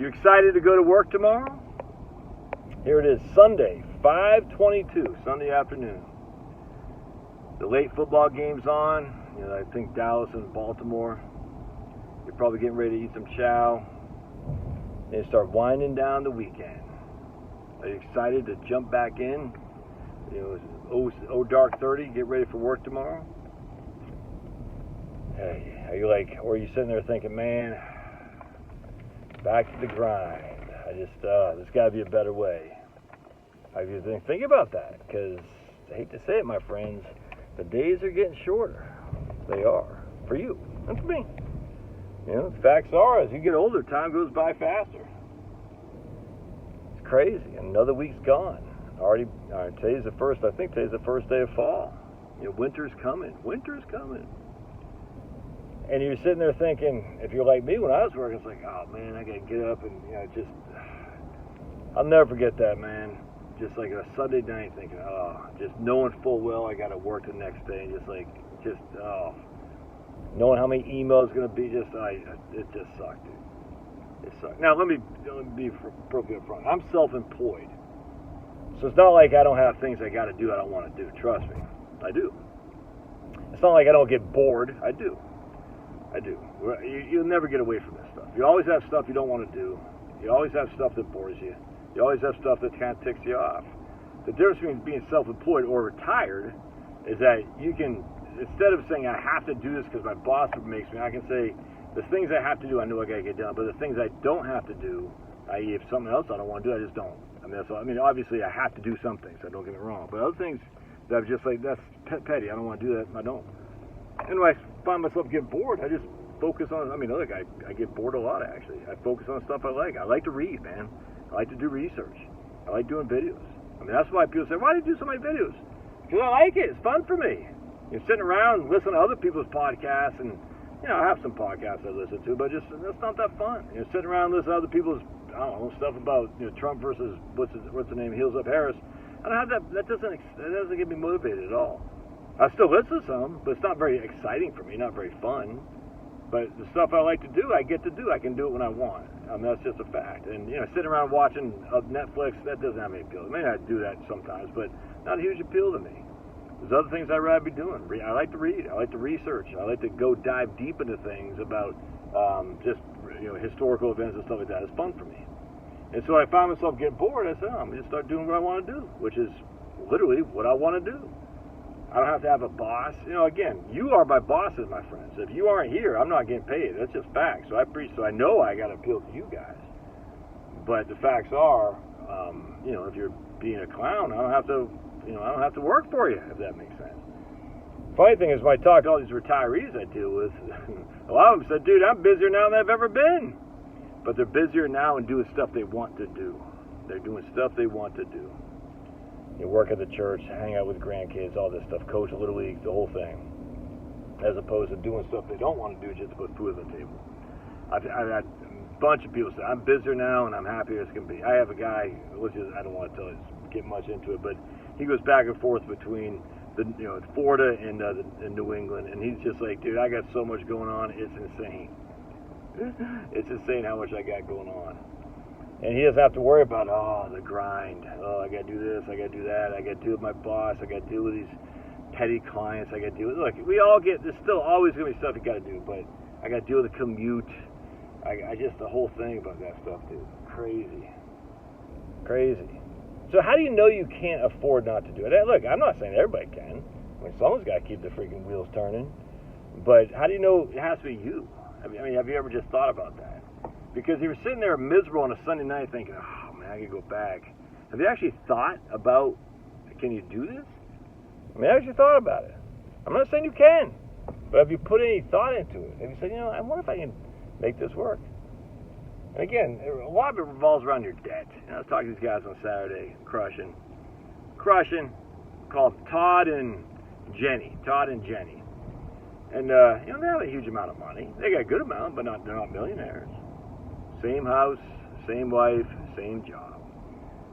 You excited to go to work tomorrow? Here it is, Sunday, 5:22, Sunday afternoon. The late football game's on. You know, I think Dallas and Baltimore. You're probably getting ready to eat some chow. And start winding down the weekend. Are you excited to jump back in? You know, oh dark 30, get ready for work tomorrow? Hey, are you like, or are you sitting there thinking, man, back to the grind. There's got to be a better way. Have you think about that? Because I hate to say it, my friends, the days are getting shorter. They are. For you. And for me. You know, the facts are, as you get older, time goes by faster. It's crazy. Another week's gone. Today's the first day of fall. You know, winter's coming. Winter's coming. And you're sitting there thinking, if you're like me when I was working, it's like, oh man, I gotta get up and, you know, I'll never forget that, man. Just like a Sunday night thinking, just knowing full well I gotta work the next day, and knowing how many emails it's gonna be, it just sucked, dude. It sucked. Now let me be appropriate up front. I'm self-employed, so it's not like I don't have things I gotta do I don't want to do. Trust me, I do. It's not like I don't get bored. I do. You'll never get away from this stuff. You always have stuff you don't want to do. You always have stuff that bores you. You always have stuff that kind of ticks you off. The difference between being self-employed or retired is that you can, instead of saying I have to do this because my boss makes me, I can say the things I have to do I know I got to get done, but the things I don't have to do, i.e. if something else I don't want to do, I just don't. Obviously I have to do some things, so don't get me wrong, but other things that I'm just like, that's petty, I don't want to do that, I don't. And when I find myself getting bored, I just focus on, I get bored a lot, actually. I focus on stuff I like. I like to read, man. I like to do research. I like doing videos. That's why people say, why do you do so many videos? Because I like it. It's fun for me. You're sitting around listening to other people's podcasts, and, you know, I have some podcasts I listen to, but that's not that fun. You're sitting around listening to other people's, stuff about, Trump versus, what's the name, Heels Up Harris. I don't have that. That doesn't get me motivated at all. I still listen to some, but it's not very exciting for me, not very fun. But the stuff I like to do, I get to do. I can do it when I want. That's just a fact. And, sitting around watching Netflix, that doesn't have any appeal. Maybe I do that sometimes, but not a huge appeal to me. There's other things I'd rather be doing. I like to read. I like to research. I like to go dive deep into things about historical events and stuff like that. It's fun for me. And so I found myself getting bored. I said, I'm going to start doing what I want to do, which is literally what I want to do. I don't have to have a boss. Again, you are my bosses, my friends. If you aren't here, I'm not getting paid. That's just facts. So I know I got to appeal to you guys. But the facts are, if you're being a clown, I don't have to work for you, if that makes sense. Funny thing is, when I talk to all these retirees I deal with, a lot of them said, dude, I'm busier now than I've ever been. But they're busier now and doing stuff they want to do. They're doing stuff they want to do. You work at the church, hang out with grandkids, all this stuff, coach a little league, the whole thing. As opposed to doing stuff they don't want to do just to put food on the table. I've had a bunch of people say, I'm busier now and I'm happier as can be. I have a guy, I don't want to get much into it, but he goes back and forth between Florida and New England, and he's just like, dude, I got so much going on, it's insane. It's insane how much I got going on. And he doesn't have to worry about, the grind. I got to do this, I got to do that, I got to deal with my boss, I got to deal with these petty clients, I got to deal with, look, there's still always going to be stuff you got to do, but I got to deal with the commute. The whole thing about that stuff, dude, crazy. So how do you know you can't afford not to do it? Look, I'm not saying everybody can. Someone's got to keep the freaking wheels turning. But how do you know it has to be you? Have you ever just thought about that? Because if you're sitting there miserable on a Sunday night thinking, oh man, I could go back. Have you actually thought about, can you do this? Have you actually thought about it? I'm not saying you can, but have you put any thought into it? Have you said, I wonder if I can make this work? And again, a lot of it revolves around your debt. I was talking to these guys on Saturday, crushing, called Todd and Jenny. And, they have a huge amount of money. They got a good amount, but they're not millionaires. Same house, same wife, same job.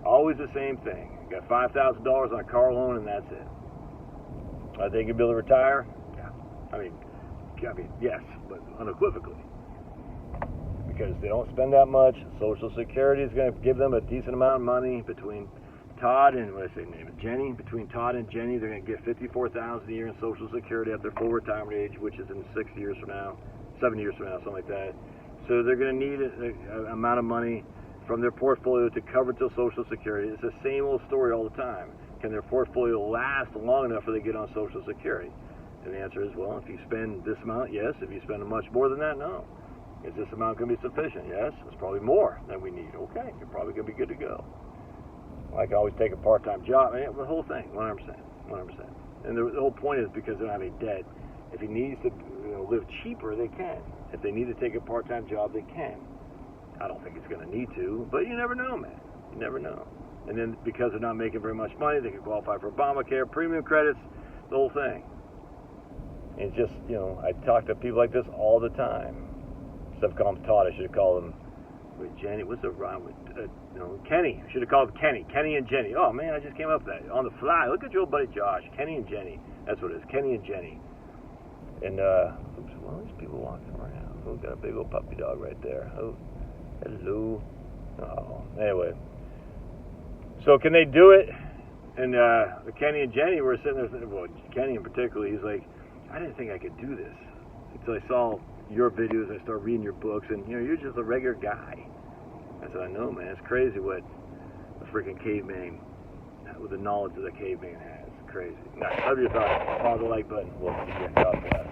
Always the same thing. Got $5,000 on a car loan, and that's it. Are they going to be able to retire? Yeah. Yes, but unequivocally. because they don't spend that much. Social Security is going to give them a decent amount of money. Between Todd and Jenny, between Todd and Jenny, they're going to get $54,000 a year in Social Security at their full retirement age, which is in 6 years from now, 7 years from now, something like that. So they're going to need an amount of money from their portfolio to cover till Social Security. It's the same old story all the time. Can their portfolio last long enough before they get on Social Security? And the answer is, well, if you spend this amount, yes. If you spend much more than that, no. Is this amount going to be sufficient? Yes. It's probably more than we need. Okay, you're probably going to be good to go. I can always take a part-time job. I mean, the whole thing, 100%. And the whole point is because they don't have any debt. If he needs to live cheaper, they can. If they need to take a part-time job, they can. I don't think he's going to need to, but you never know, man. You never know. And then because they're not making very much money, they can qualify for Obamacare, premium credits, the whole thing. It's just, I talk to people like this all the time. Instead of calling him Todd, I should have called him Jenny. What's the rhyme with Kenny? I should have called him Kenny. Kenny and Jenny. Oh man, I just came up with that on the fly. Look at your old buddy Josh. Kenny and Jenny. That's what it is. Kenny and Jenny. And well, these people walking around. Oh, got a big old puppy dog right there. Oh, hello. Oh, anyway. So can they do it? And Kenny and Jenny were sitting there. Well, Kenny in particular, he's like, I didn't think I could do this until I saw your videos. I started reading your books, and you're just a regular guy. I said, I know, man. It's crazy what a freaking caveman, with the knowledge that a caveman has. It's crazy. Now, love your thoughts. Follow the like button. We'll see you. God bless.